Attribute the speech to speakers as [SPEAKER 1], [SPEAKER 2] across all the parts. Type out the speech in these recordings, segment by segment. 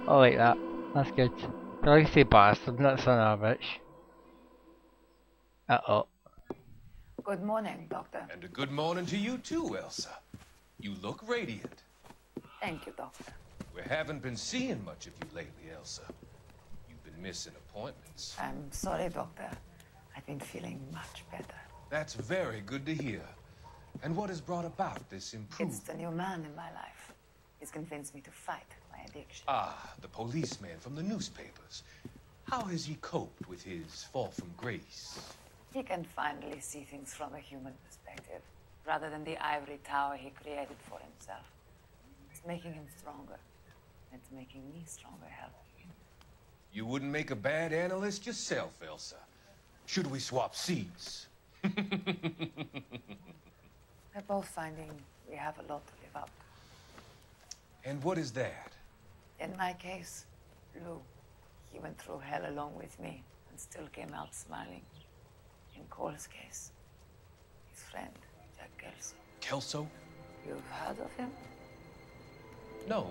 [SPEAKER 1] I like that. That's good. I like to say bastard, not son of a bitch. Uh-oh.
[SPEAKER 2] Good morning, Doctor.
[SPEAKER 3] And a good morning to you too, Elsa. You look radiant.
[SPEAKER 2] Thank you, Doctor.
[SPEAKER 3] We haven't been seeing much of you lately, Elsa. You've been missing appointments.
[SPEAKER 2] I'm sorry, Doctor. I've been feeling much better.
[SPEAKER 3] That's very good to hear. And what has brought about this improvement?
[SPEAKER 2] It's the new man in my life. He's convinced me to fight my addiction.
[SPEAKER 3] Ah, the policeman from the newspapers. How has he coped with his fall from grace?
[SPEAKER 2] He can finally see things from a human perspective, rather than the ivory tower he created for himself. It's making him stronger. It's making me stronger helping him.
[SPEAKER 3] You wouldn't make a bad analyst yourself, Elsa. Should we swap seats?
[SPEAKER 2] We're both finding we have a lot to live up to.
[SPEAKER 3] And what is that?
[SPEAKER 2] In my case, Lou, he went through hell along with me and still came out smiling. In Cole's case, his friend, Jack Kelso.
[SPEAKER 3] Kelso?
[SPEAKER 2] You've heard of him?
[SPEAKER 3] No,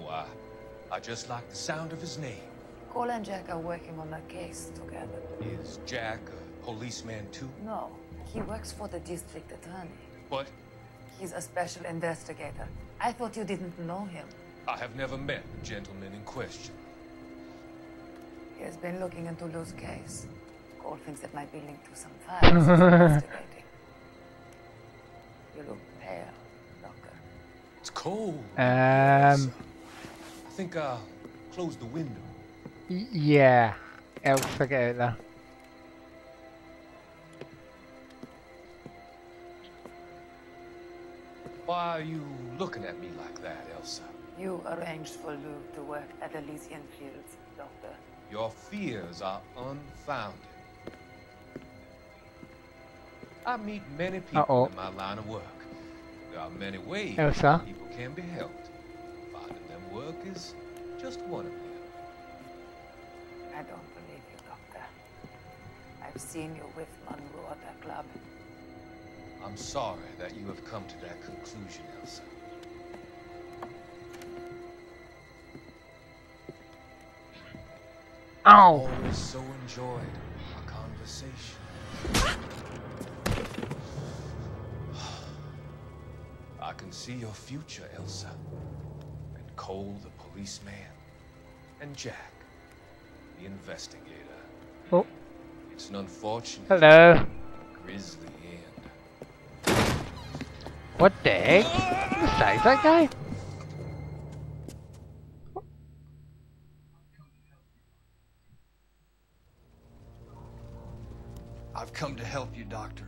[SPEAKER 3] I just like the sound of his name.
[SPEAKER 2] Cole and Jack are working on a case together.
[SPEAKER 3] Is Jack a policeman too?
[SPEAKER 2] No, he works for the district attorney.
[SPEAKER 3] What?
[SPEAKER 2] He's a special investigator. I thought you didn't know him.
[SPEAKER 3] I have never met the gentleman in question.
[SPEAKER 2] He has been looking into Lou's case. Cole thinks it might be linked to some files he's investigating. You look pale, Doctor.
[SPEAKER 3] It's cold.
[SPEAKER 1] I
[SPEAKER 3] think I'll close the window.
[SPEAKER 1] Yeah. I'll figure it out there.
[SPEAKER 3] Why are you looking at me like that, Elsa?
[SPEAKER 2] You arranged for Lou to work at Elysian Fields, Doctor.
[SPEAKER 3] Your fears are unfounded. I meet many people in my line of work. There are many ways
[SPEAKER 1] Elsa?
[SPEAKER 3] people can be helped. Finding them work is just one of them.
[SPEAKER 2] I don't believe you, Doctor. I've seen you with Monroe at that club.
[SPEAKER 3] I'm sorry that you have come to that conclusion, Elsa.
[SPEAKER 1] Ow!
[SPEAKER 3] Always so enjoyed our conversation. I can see your future, Elsa. And Cole, the policeman. And Jack, the investigator.
[SPEAKER 1] Oh.
[SPEAKER 3] It's an unfortunate,
[SPEAKER 1] Hello.
[SPEAKER 3] grisly end.
[SPEAKER 1] What the heck? Who size that guy?
[SPEAKER 4] I've come to help you, Doctor.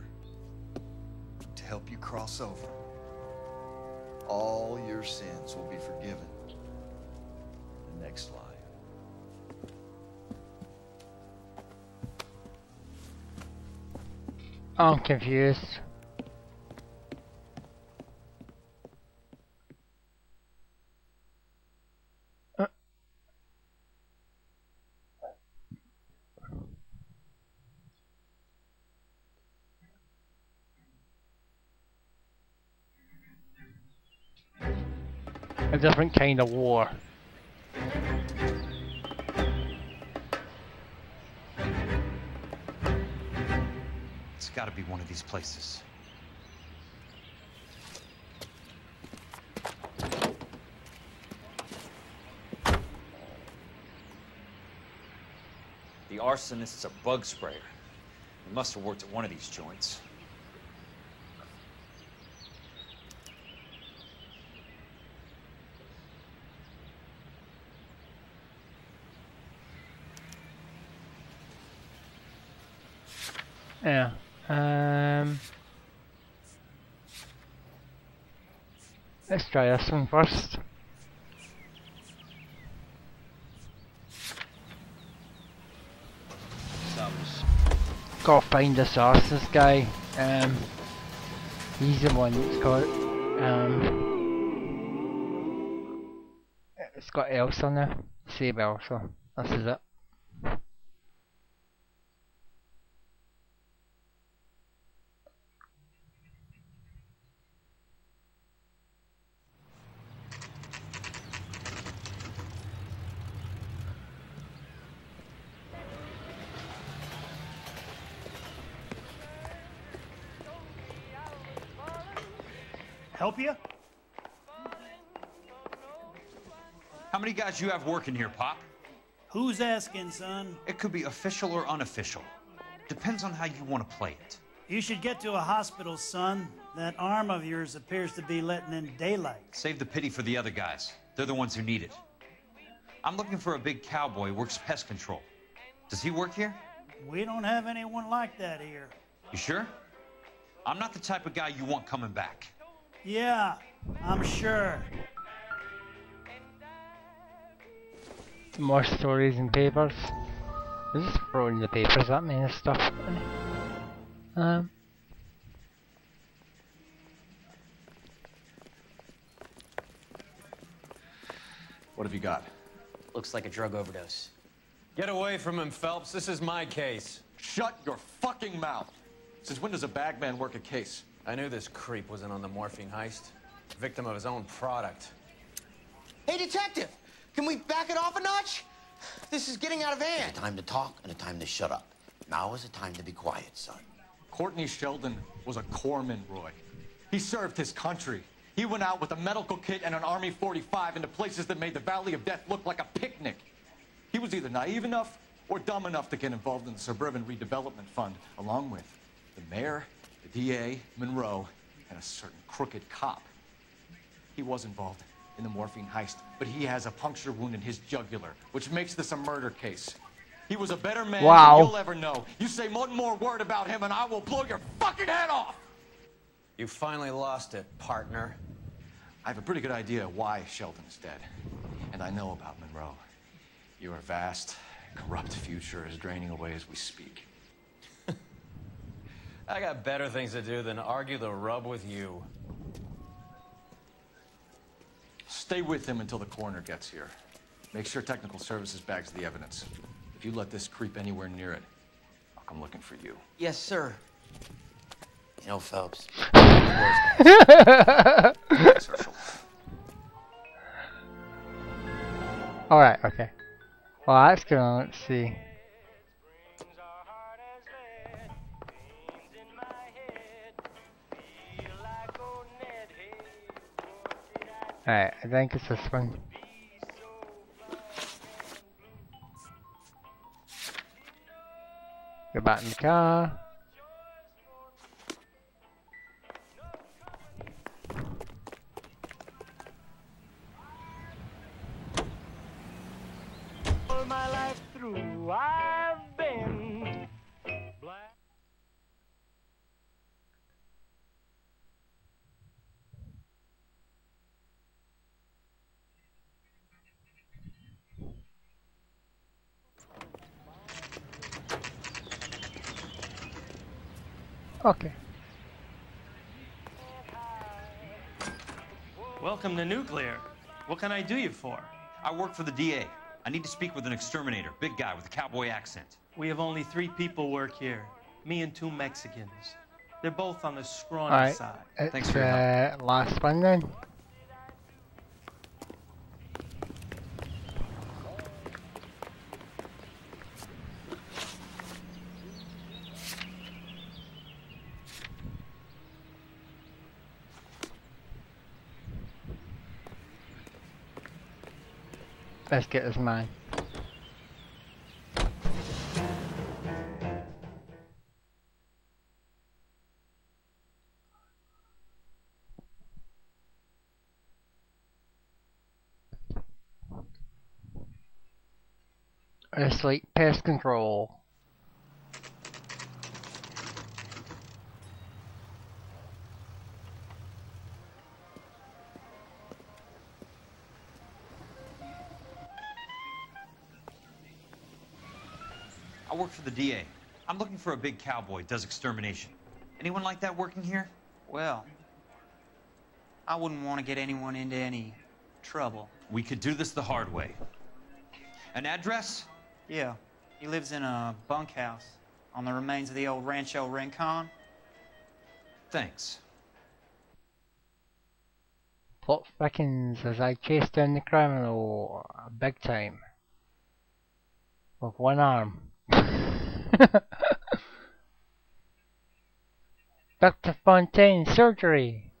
[SPEAKER 4] To help you cross over. All your sins will be forgiven in the next life.
[SPEAKER 1] I'm confused. A different kind of war.
[SPEAKER 5] It's gotta be one of these places. The arsonist's a bug sprayer. He must have worked at one of these joints.
[SPEAKER 1] Yeah. Let's try this one first. Gotta find the source, this guy. He's the one that's got it's got Elsa now. Save Elsa. This is it.
[SPEAKER 6] Help you?
[SPEAKER 5] How many guys you have working here, Pop?
[SPEAKER 6] Who's asking, son?
[SPEAKER 5] It could be official or unofficial. Depends on how you want to play it.
[SPEAKER 6] You should get to a hospital, son. That arm of yours appears to be letting in daylight.
[SPEAKER 5] Save the pity for the other guys. They're the ones who need it. I'm looking for a big cowboy who works pest control. Does he work here?
[SPEAKER 6] We don't have anyone like that here.
[SPEAKER 5] You sure? I'm not the type of guy you want coming back.
[SPEAKER 6] Yeah, I'm sure.
[SPEAKER 1] More stories and papers. They're just throwing the papers at me and stuff.
[SPEAKER 7] What have you got?
[SPEAKER 8] Looks like a drug overdose.
[SPEAKER 7] Get away from him, Phelps. This is my case. Shut your fucking mouth. Since when does a bagman work a case? I knew this creep was in on the morphine heist. Victim of his own product.
[SPEAKER 9] Hey, detective! Can we back it off a notch? This is getting out of hand.
[SPEAKER 10] There's a time to talk and a time to shut up. Now is the time to be quiet, son.
[SPEAKER 7] Courtney Sheldon was a corpsman, Roy. He served his country. He went out with a medical kit and an Army 45 into places that made the Valley of Death look like a picnic. He was either naive enough or dumb enough to get involved in the Suburban Redevelopment Fund, along with the mayor, the DA, Monroe, and a certain crooked cop. He was involved in the morphine heist, but he has a puncture wound in his jugular, which makes this a murder case. He was a better man than you'll ever know. You say one more word about him and I will blow your fucking head off!
[SPEAKER 9] You finally lost it, partner.
[SPEAKER 7] I have a pretty good idea why Sheldon is dead. And I know about Monroe. Your vast, corrupt future is draining away as we speak.
[SPEAKER 9] I got better things to do than argue the rub with you.
[SPEAKER 7] Stay with him until the coroner gets here. Make sure technical services bags the evidence. If you let this creep anywhere near it, I'll come looking for you.
[SPEAKER 9] Yes, sir.
[SPEAKER 10] You know, Phelps.
[SPEAKER 1] Alright, okay. Well, that's good. Let's see. Alright, I think it's this one. Go back in the car.
[SPEAKER 11] All my life through, I've been black.
[SPEAKER 1] Okay.
[SPEAKER 12] Welcome to Nuclear. What can I do you for?
[SPEAKER 5] I work for the DA. I need to speak with an exterminator, big guy with a cowboy accent.
[SPEAKER 12] We have only 3 people work here. Me and 2 Mexicans. They're both on the scrawny
[SPEAKER 1] Alright,
[SPEAKER 12] side.
[SPEAKER 1] it's last one then. Let's get this man. It's like pest control.
[SPEAKER 5] I work for the DA. I'm looking for a big cowboy, does extermination. Anyone like that working here?
[SPEAKER 8] Well, I wouldn't want to get anyone into any trouble.
[SPEAKER 5] We could do this the hard way. An address?
[SPEAKER 8] Yeah, he lives in a bunkhouse on the remains of the old Rancho Rincon.
[SPEAKER 5] Thanks.
[SPEAKER 1] Plot thickens as I chase down the criminal big time. With one arm. Dr. Fontaine, surgery!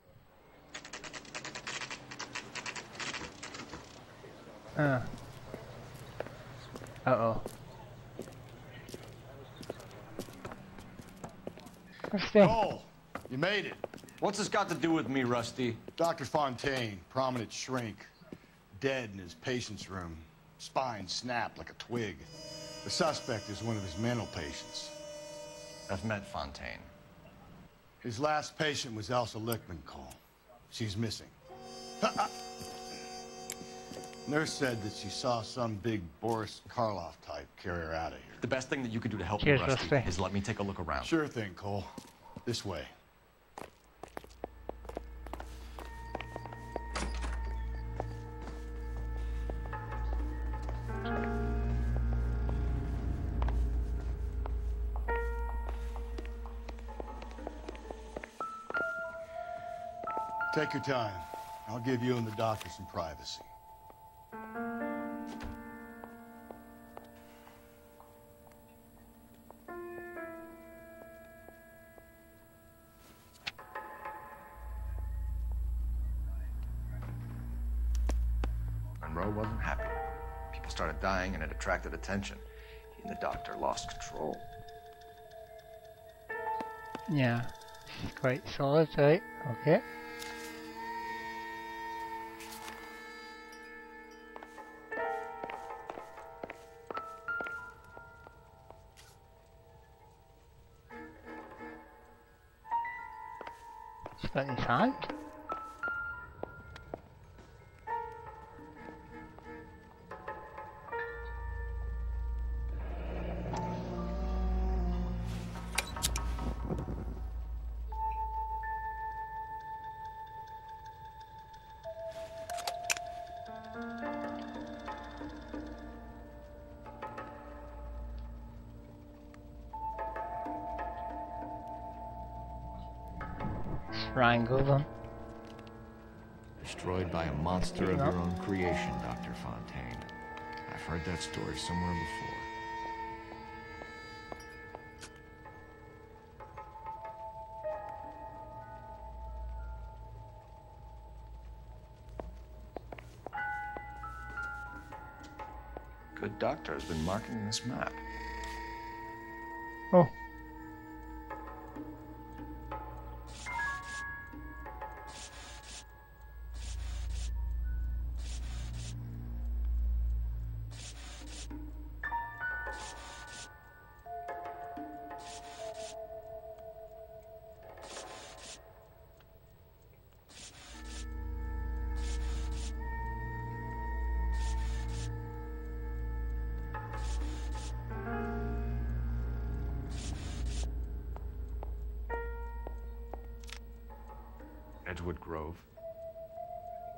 [SPEAKER 1] Huh. Uh-oh. Rusty.
[SPEAKER 4] Cole, you made it.
[SPEAKER 7] What's this got to do with me, Rusty?
[SPEAKER 4] Dr. Fontaine, prominent shrink, dead in his patient's room. Spine snapped like a twig. The suspect is one of his mental patients.
[SPEAKER 7] I've met Fontaine.
[SPEAKER 4] His last patient was Elsa Lichtman, Cole. She's missing. Nurse said that she saw some big Boris Karloff type carry her out of here.
[SPEAKER 7] The best thing that you could do to help
[SPEAKER 1] Cheers,
[SPEAKER 7] me, Rusty,
[SPEAKER 1] Rusty.
[SPEAKER 7] is let me take a look around.
[SPEAKER 4] Sure thing, Cole. This way. Take your time. I'll give you and the doctor some privacy.
[SPEAKER 7] Monroe wasn't happy. People started dying and it attracted attention. He and the doctor lost control.
[SPEAKER 1] Yeah. She's quite solid, right? Okay. She's got in his hand. Strangle them.
[SPEAKER 13] Destroyed by a monster of your own creation, Dr. Fontaine. I've heard that story somewhere before.
[SPEAKER 7] Good doctor has been marking this map.
[SPEAKER 1] Oh.
[SPEAKER 7] Edgewood Grove,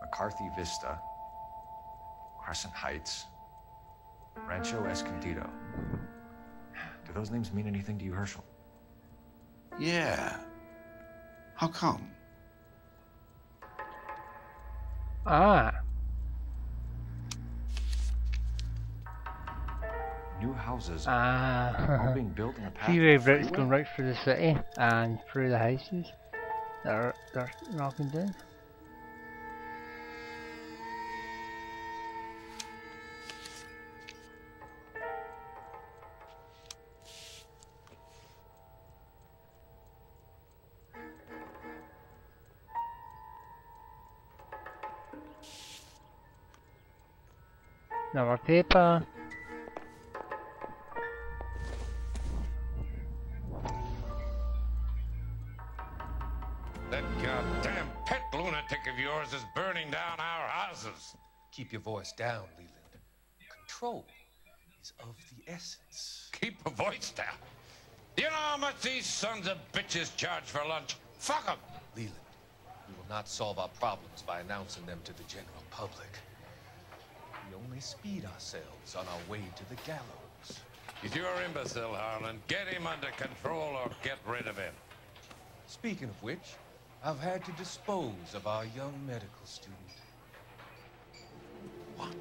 [SPEAKER 7] McCarthy Vista, Crescent Heights, Rancho Escondido. Do those names mean anything to you, Herschel?
[SPEAKER 10] Yeah. How come?
[SPEAKER 1] Ah.
[SPEAKER 7] New houses
[SPEAKER 1] Ah.
[SPEAKER 7] all being built in a path.
[SPEAKER 1] Freeway routes
[SPEAKER 7] freeway?
[SPEAKER 1] going right through the city and through the houses that they're knocking down. No more paper.
[SPEAKER 14] That goddamn pet lunatic of yours is burning down our houses.
[SPEAKER 3] Keep your voice down, Leland. Control is of the essence.
[SPEAKER 14] Keep your voice down. Do you know how much these sons of bitches charge for lunch? Fuck them.
[SPEAKER 3] Leland, we will not solve our problems by announcing them to the general public. We only speed ourselves on our way to the gallows.
[SPEAKER 14] If you're imbecile, Harlan, get him under control or get rid of him.
[SPEAKER 3] Speaking of which, I've had to dispose of our young medical student. What?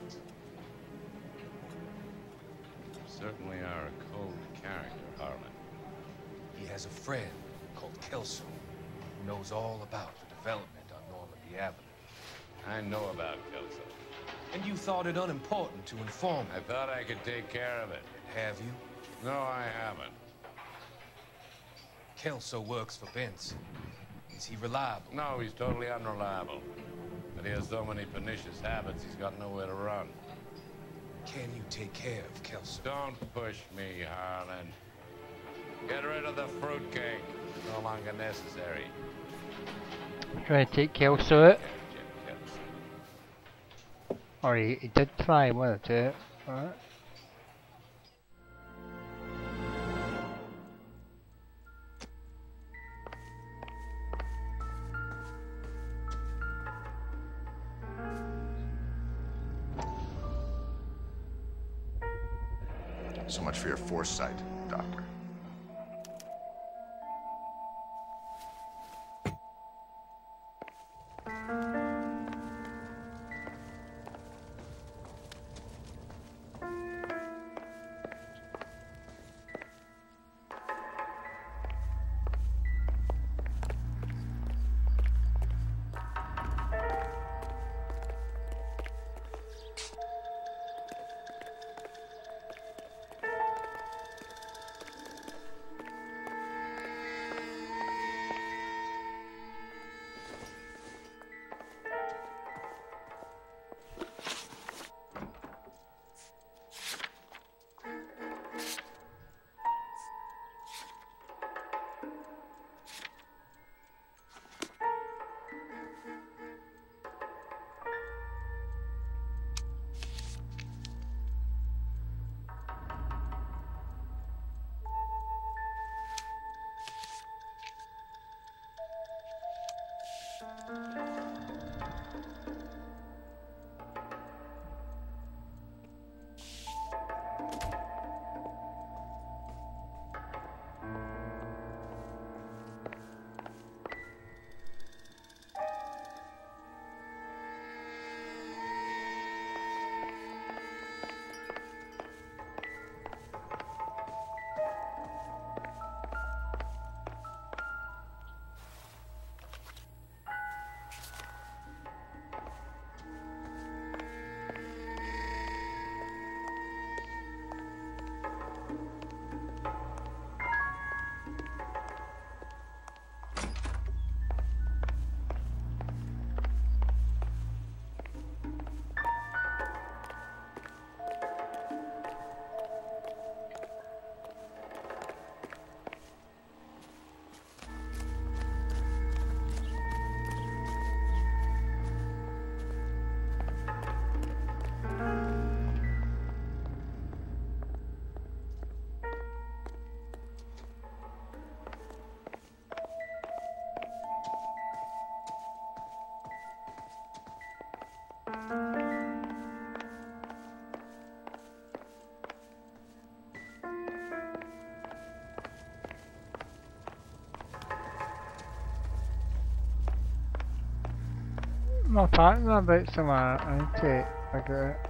[SPEAKER 14] You certainly are a cold character, Harlan.
[SPEAKER 3] He has a friend called Kelso who knows all about the development on Normandy Avenue.
[SPEAKER 14] I know about Kelso.
[SPEAKER 3] And you thought it unimportant to inform me.
[SPEAKER 14] I thought I could take care of it.
[SPEAKER 3] Have you?
[SPEAKER 14] No, I haven't.
[SPEAKER 3] Kelso works for Benson. Is he reliable?
[SPEAKER 14] No, he's totally unreliable. But he has so many pernicious habits, he's got nowhere to run.
[SPEAKER 3] Can you take care of Kelso?
[SPEAKER 14] Don't push me, Harlan. Get rid of the fruitcake. It's no longer necessary.
[SPEAKER 1] Trying to take Kelso out. Or he did try one or two. Alright.
[SPEAKER 13] So much for your foresight, Doctor.
[SPEAKER 1] I'm talking about some antique like that.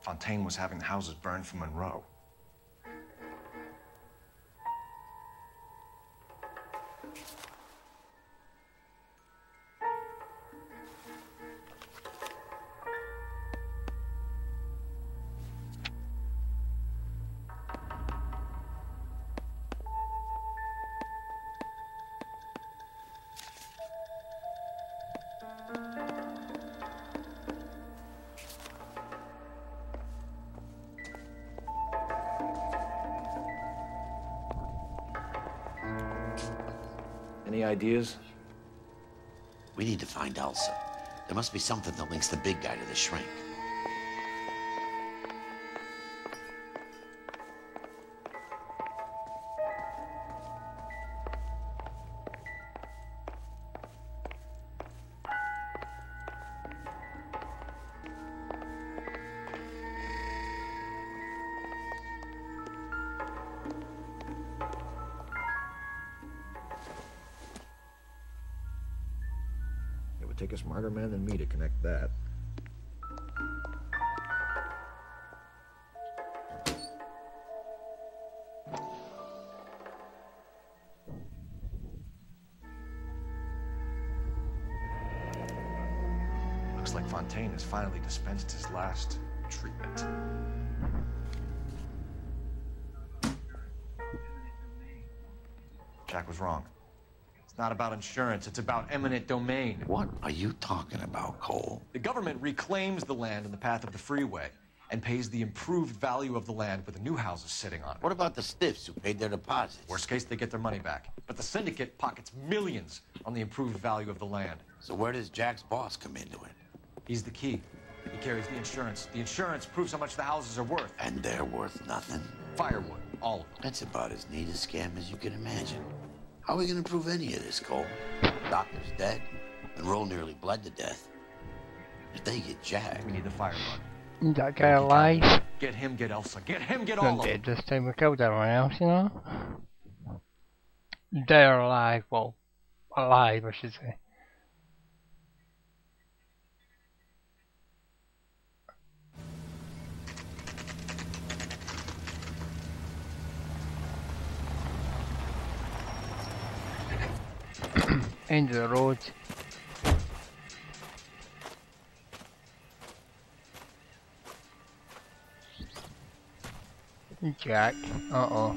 [SPEAKER 13] Fontaine was having the houses burned for Monroe.
[SPEAKER 10] Any ideas? We need to find Elsa. There must be something that links the big guy to the shrink.
[SPEAKER 13] It would take a smarter man than me to connect that.
[SPEAKER 7] Looks like Fontaine has finally dispensed his last treatment. Jack was wrong. It's not about insurance, it's about eminent domain.
[SPEAKER 10] What are you talking about, Cole?
[SPEAKER 7] The government reclaims the land in the path of the freeway and pays the improved value of the land with the new houses sitting on it.
[SPEAKER 10] What about the stiffs who paid their deposits?
[SPEAKER 7] Worst case, they get their money back. But the syndicate pockets millions on the improved value of the land.
[SPEAKER 10] So where does Jack's boss come into it?
[SPEAKER 7] He's the key. He carries the insurance. The insurance proves how much the houses are worth.
[SPEAKER 10] And they're worth nothing?
[SPEAKER 7] Firewood, all of them.
[SPEAKER 10] That's about as neat a scam as you can imagine. How are we gonna prove any of this, Cole? Doctor's dead. Monroe nearly bled to death. If they get Jack...
[SPEAKER 7] We need the firebug.
[SPEAKER 1] That guy alive?
[SPEAKER 7] Get him, get Elsa. Get him, get all of them.
[SPEAKER 1] This time we killed everyone else, you know? They're alive. Well, alive, I should say. End of the road. Jack. Uh-oh.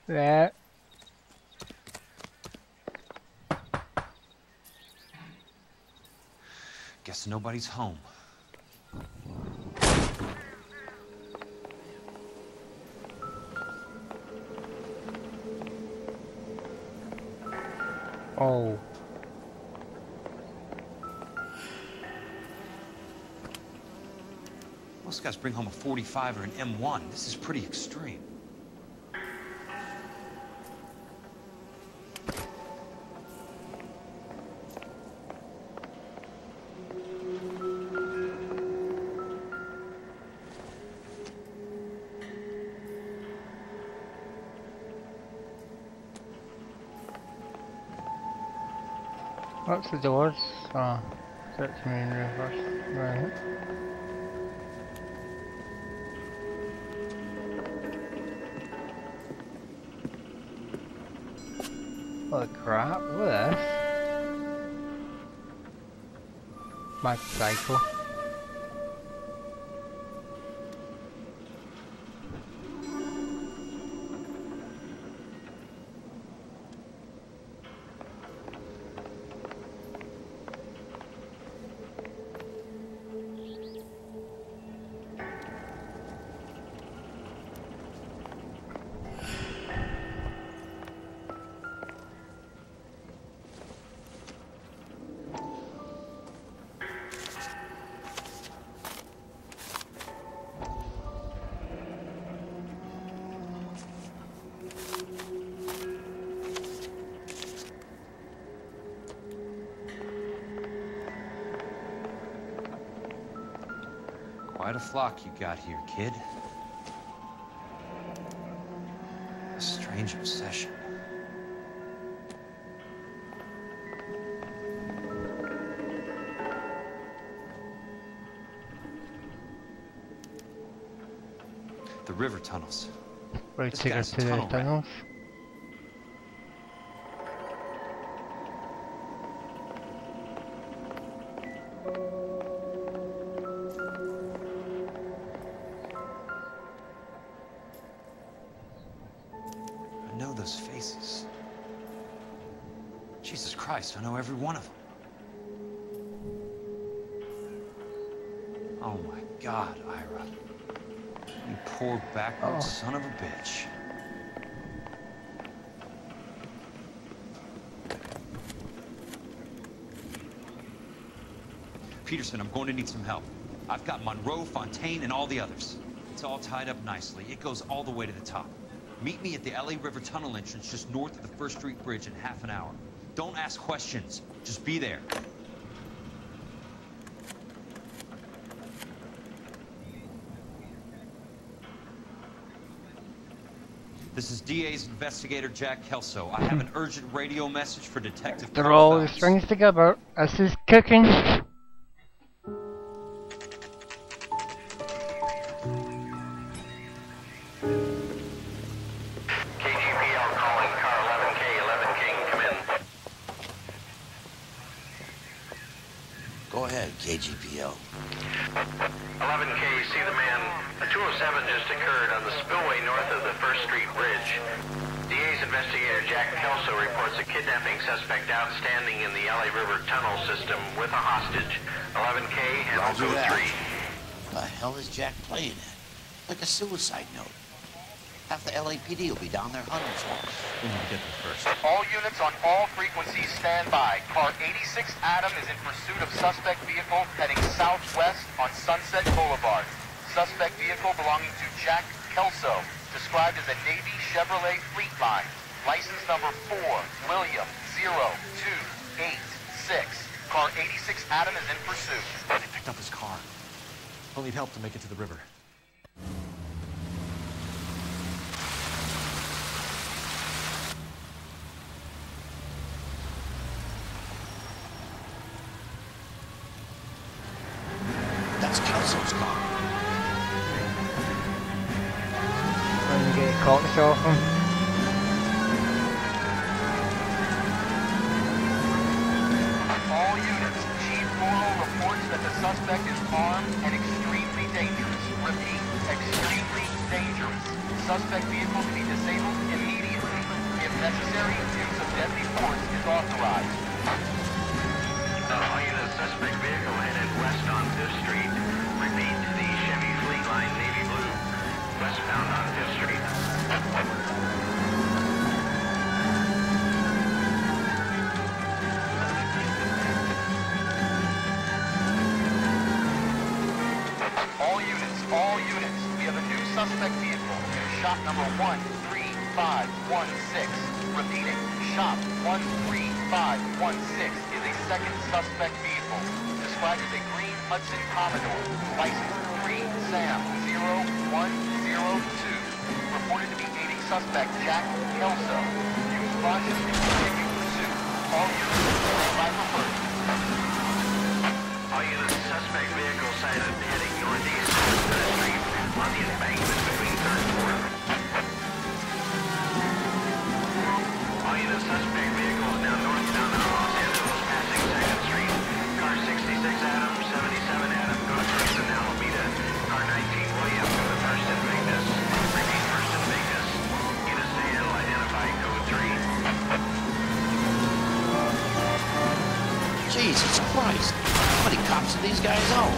[SPEAKER 1] That.
[SPEAKER 5] Guess nobody's home.
[SPEAKER 1] Oh.
[SPEAKER 5] Most guys bring home a 45 or an M1. This is pretty extreme.
[SPEAKER 1] What's the doors? Oh, search main reverse. Right. What the crap? What is this? Motorcycle.
[SPEAKER 5] Quite a flock you got here, kid. A strange obsession. The river tunnels.
[SPEAKER 1] Right,
[SPEAKER 5] This
[SPEAKER 1] take
[SPEAKER 5] guy's
[SPEAKER 1] us to the
[SPEAKER 5] tunnel rat.
[SPEAKER 1] tunnels.
[SPEAKER 5] I know those faces. Jesus Christ, I know every one of them. Oh my God, Ira. You poor backward son of a bitch. Peterson, I'm going to need some help. I've got Monroe, Fontaine, and all the others. It's all tied up nicely. It goes all the way to the top. Meet me at the LA River Tunnel entrance just north of the First Street Bridge in half an hour. Don't ask questions. Just be there. This is DA's investigator Jack Kelso. I have an urgent radio message for Detective
[SPEAKER 1] They're all the
[SPEAKER 5] Phelps.
[SPEAKER 1] strings together. This is cooking.
[SPEAKER 10] KGPO.
[SPEAKER 15] 11K, see the man. A 207 just occurred on the spillway north of the 1st Street Bridge. DA's investigator Jack Kelso reports a kidnapping suspect outstanding in the LA River tunnel system with a hostage. 11K, handle
[SPEAKER 10] Roger
[SPEAKER 15] code
[SPEAKER 10] that.
[SPEAKER 15] 3.
[SPEAKER 10] The hell is Jack playing at? Like a suicide note. Half the LAPD will be down there hunting for him.
[SPEAKER 5] We need to get there first.
[SPEAKER 16] All units on all frequencies stand by. Car 86 Adam is in pursuit of suspect vehicle heading southwest on Sunset Boulevard. Suspect vehicle belonging to Jack Kelso, described as a Navy Chevrolet Fleetline. License number 4, William 0286. Car 86 Adam is in pursuit.
[SPEAKER 7] They picked up his car. He'll need help to make it to the river.
[SPEAKER 10] That's Kelso's car.
[SPEAKER 1] When you get cops off him.
[SPEAKER 16] All units, Chief Morrow reports that the suspect is armed and extremely dangerous. Repeat, extremely dangerous. Suspect vehicle to be disabled immediately. If necessary, use of deadly force is authorized.
[SPEAKER 15] All units, suspect vehicle headed west on 5th Street. Repeat, the Chevy Fleetline navy blue. Westbound on 5th Street.
[SPEAKER 16] All units, we have a new suspect vehicle. Shop number 13516. Repeating, shop 13516 is a second suspect vehicle, described as a green Hudson Commodore, license 3 Sam 0102, reported to be aiding suspect Jack Kelso. Use caution and continue pursuit. All units, stand by for further.
[SPEAKER 15] All units, suspect vehicle sighted heading northeast on 3rd Street on the embankment between 3rd and 4th. All units, suspect vehicle is now northbound on Los Angeles, passing 2nd Street. Car 66 Adam, 77 Adam, go to 1st and Alameda. Car 19 William, go to 1st and Vegas. Repeat, 1st and Vegas. Units to handle, identify code 3.
[SPEAKER 10] Jesus Christ. How many cops do these guys own?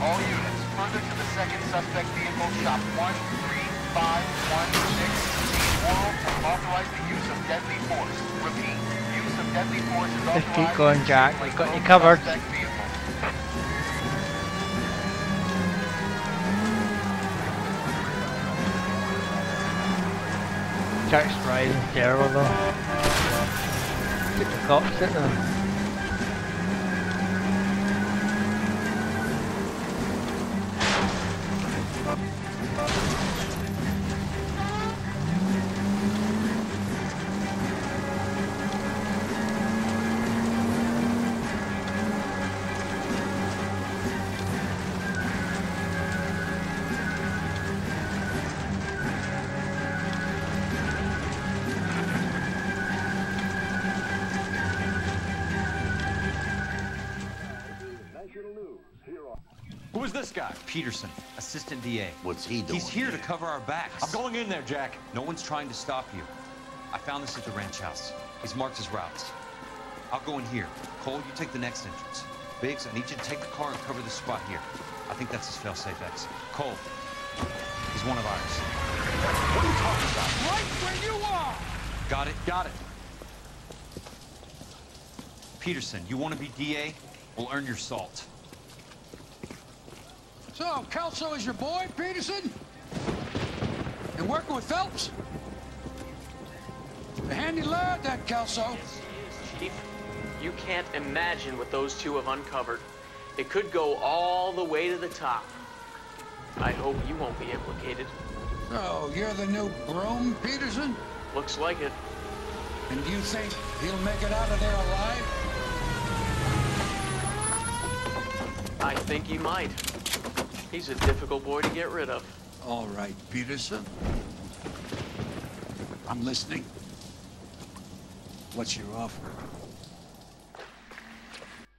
[SPEAKER 16] All units, further to the second suspect vehicle, shop 13516. Chief Morrow will authorize the use of deadly force. Repeat, use of deadly force is
[SPEAKER 1] Just
[SPEAKER 16] authorized.
[SPEAKER 1] keep going, Jack. We've got you covered.
[SPEAKER 16] Suspect vehicle.
[SPEAKER 1] Jack's riding terrible though. Get the cops at them.
[SPEAKER 7] Who is this guy?
[SPEAKER 5] Peterson, assistant DA.
[SPEAKER 10] What's he doing?
[SPEAKER 5] He's here to cover our backs.
[SPEAKER 7] I'm going in there, Jack.
[SPEAKER 5] No one's trying to stop you. I found this at the ranch house. He's marked his routes. I'll go in here. Cole, you take the next entrance. Biggs, I need you to take the car and cover this spot here. I think that's his fail-safe exit. Cole, he's one of ours.
[SPEAKER 7] What are you talking about?
[SPEAKER 11] Right where you are!
[SPEAKER 5] Got it?
[SPEAKER 7] Got it.
[SPEAKER 5] Peterson, you want to be DA? We'll earn your salt.
[SPEAKER 11] So, Kelso is your boy, Peterson? And working with Phelps? A handy lad, that Kelso.
[SPEAKER 17] Chief, you can't imagine what those two have uncovered. It could go all the way to the top. I hope you won't be implicated.
[SPEAKER 11] So, you're the new broom, Peterson?
[SPEAKER 17] Looks like it.
[SPEAKER 11] And do you think he'll make it out of there alive?
[SPEAKER 17] I think he might. He's a difficult boy to get rid of.
[SPEAKER 11] All right, Peterson. I'm listening. What's your offer?